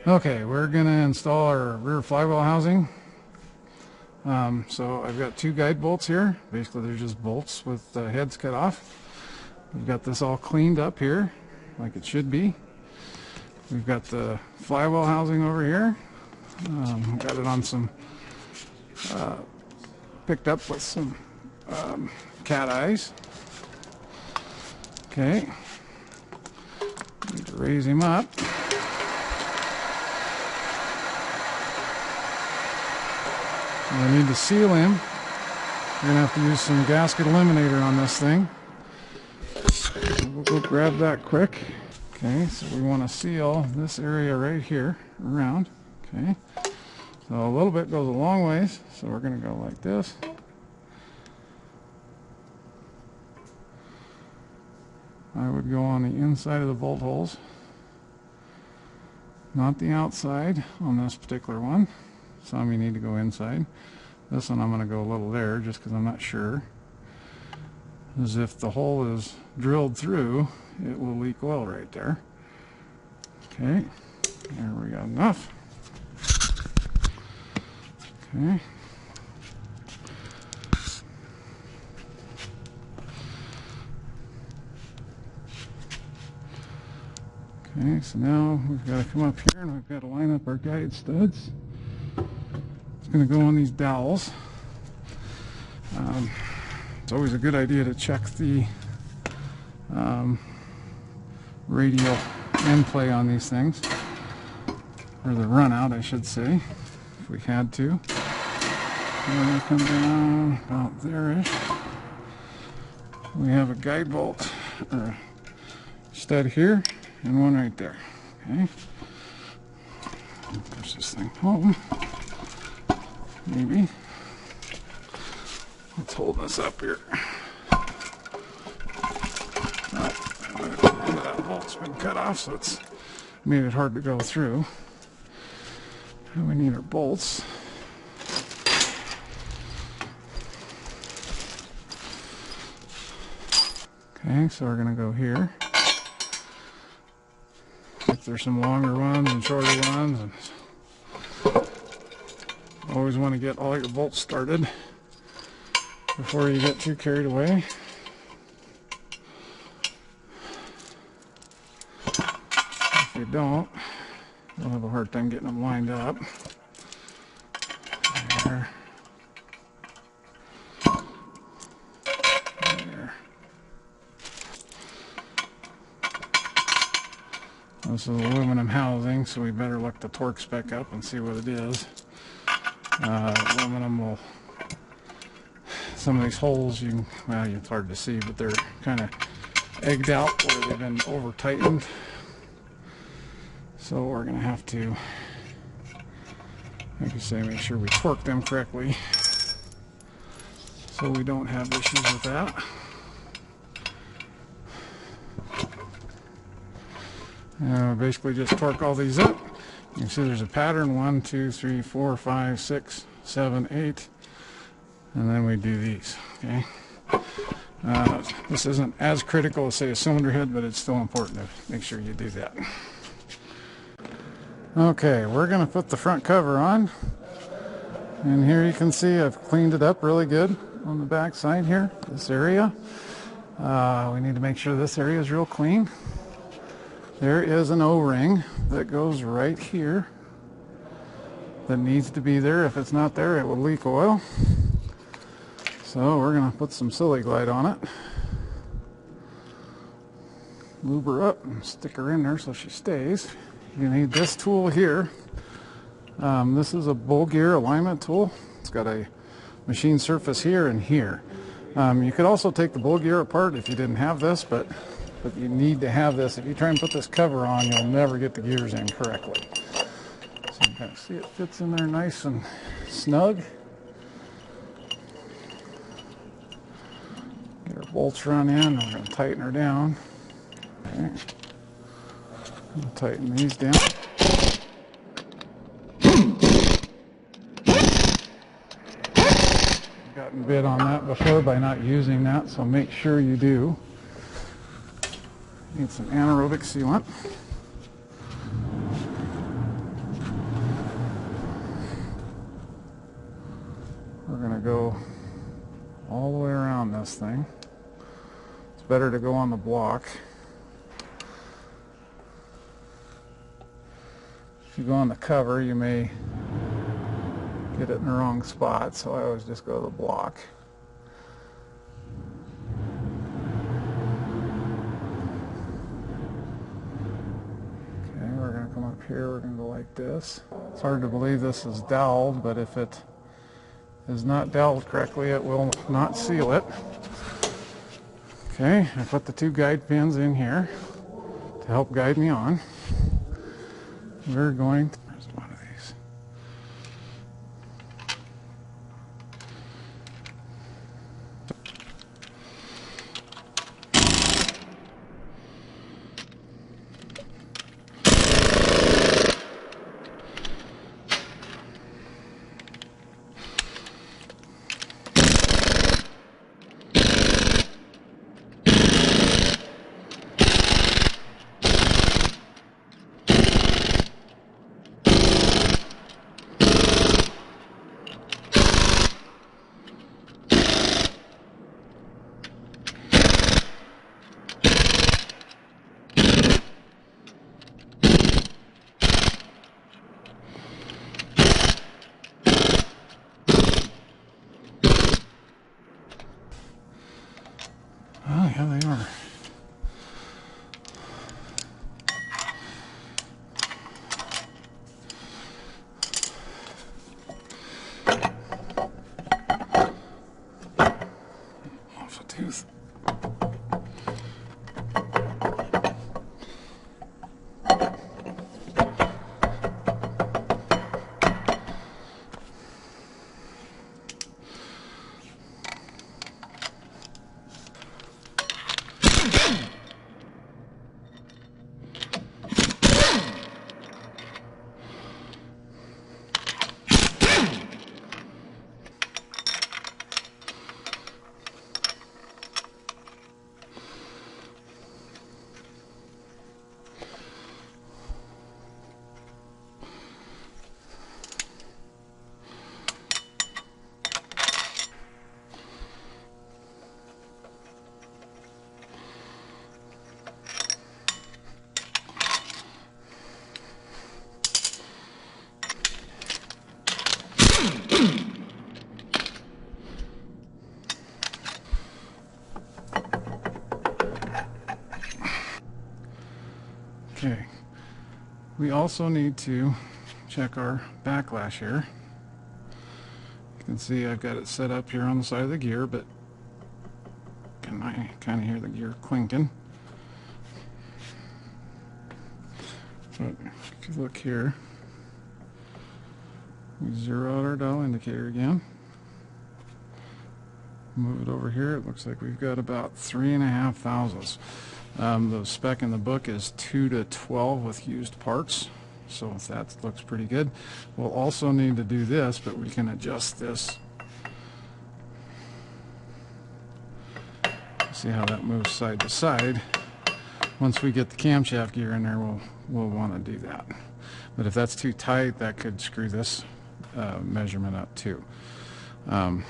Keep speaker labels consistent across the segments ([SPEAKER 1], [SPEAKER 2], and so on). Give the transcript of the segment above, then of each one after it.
[SPEAKER 1] Okay, we're going to install our rear flywheel housing. So I've got two guide bolts here. Basically they're just bolts with the heads cut off. We've got this all cleaned up here like it should be. We've got the flywheel housing over here. Got it on some, picked up with some cat eyes. Okay, need to raise him up. I need to seal him. We're going to have to use some gasket eliminator on this thing. We'll go grab that quick. Okay, so we want to seal this area right here around. Okay, so a little bit goes a long ways, so we're going to go like this. I would go on the inside of the bolt holes, not the outside on this particular one. Some you need to go inside. This one I'm going to go a little there just because I'm not sure. As if the hole is drilled through, it will leak oil right there. Okay, there we got enough. Okay. Okay, so now we've got to come up here and we've got to line up our guide studs. It's going to go on these dowels. It's always a good idea to check the radial end play on these things, or the run out I should say, if we had to. We're going to come down about there-ish. We have a guide bolt or a stud here and one right there. Okay, push this thing home. Maybe. Let's hold this up here. That bolt's been cut off, so it's made it hard to go through. And we need our bolts. Okay, so we're going to go here. If there's some longer ones and shorter ones, and always want to get all your bolts started before you get too carried away. If you don't, you'll have a hard time getting them lined up. There. There. This is aluminum housing, so we better look the torque spec up and see what it is. Aluminum will, some of these holes, you can, well, it's hard to see, but they're kind of egged out where they've been over tightened. So we're going to have to, like I say, make sure we torque them correctly so we don't have issues with that. Basically just torque all these up. You can see there's a pattern, 1, 2, 3, 4, 5, 6, 7, 8, and then we do these. Okay. This isn't as critical as say a cylinder head, but it's still important to make sure you do that. Okay, we're going to put the front cover on, and here you can see I've cleaned it up really good on the back side here, this area. We need to make sure this area is real clean. There is an O-ring that goes right here that needs to be there. If it's not there, it will leak oil. So we're going to put some Silly Glide on it. Lube her up and stick her in there so she stays. You need this tool here. This is a bull gear alignment tool. It's got a machine surface here and here. You could also take the bull gear apart if you didn't have this, but you need to have this. If you try and put this cover on, you'll never get the gears in correctly. So you can kind of see it fits in there nice and snug. Get our bolts run in. We're going to tighten her down. Okay. We'll tighten these down. I've gotten bit on that before by not using that, so make sure you do. Need some anaerobic sealant. we're going to go all the way around this thing. It's better to go on the block. If you go on the cover, you may get it in the wrong spot, so I always just go to the block. Okay, we're going to come up here, we're going to go like this. It's hard to believe this is doweled, but if it is not doweled correctly, it will not seal it. Okay, I put the 2 guide pins in here to help guide me on. We're going to, where's one of these? Oh, yeah, they are. Off a tooth. Okay, we also need to check our backlash here. You can see I've got it set up here on the side of the gear, but can I kind of hear the gear clinking? But if you look here, we zero out our dial indicator again. Move it over here. It looks like we've got about 3.5 thousandths. The spec in the book is 2 to 12 with used parts, so that looks pretty good. We'll also need to do this, but we can adjust this. See how that moves side to side. Once we get the camshaft gear in there, we'll want to do that. But if that's too tight, that could screw this measurement up too. While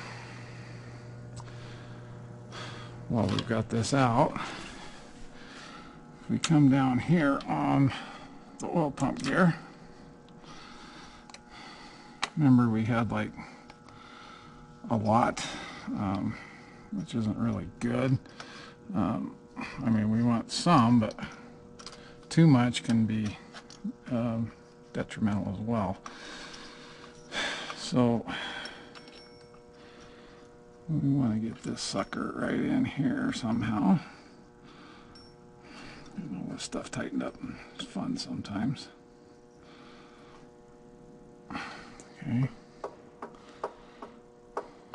[SPEAKER 1] we've got this out, we come down here on the oil pump gear. Remember, we had like a lot, which isn't really good. I mean, we want some, but too much can be detrimental as well. So we want to get this sucker right in here somehow. And all this stuff tightened up. It's fun sometimes. Okay.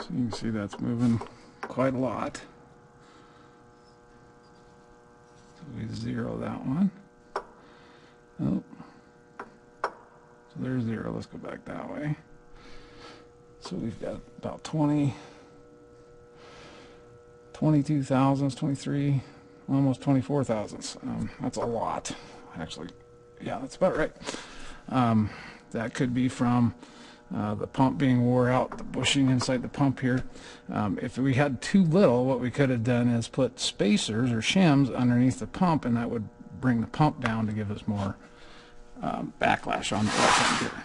[SPEAKER 1] So you can see that's moving quite a lot. So we zero that one. Oh. So there's zero. Let's go back that way. So we've got about 22 thousandths, 23, almost 24 thousandths. That's a lot, actually. Yeah, that's about right. That could be from the pump being wore out, the bushing inside the pump here. If we had too little, what we could have done is put spacers or shims underneath the pump, and that would bring the pump down to give us more backlash on the left-hand gear.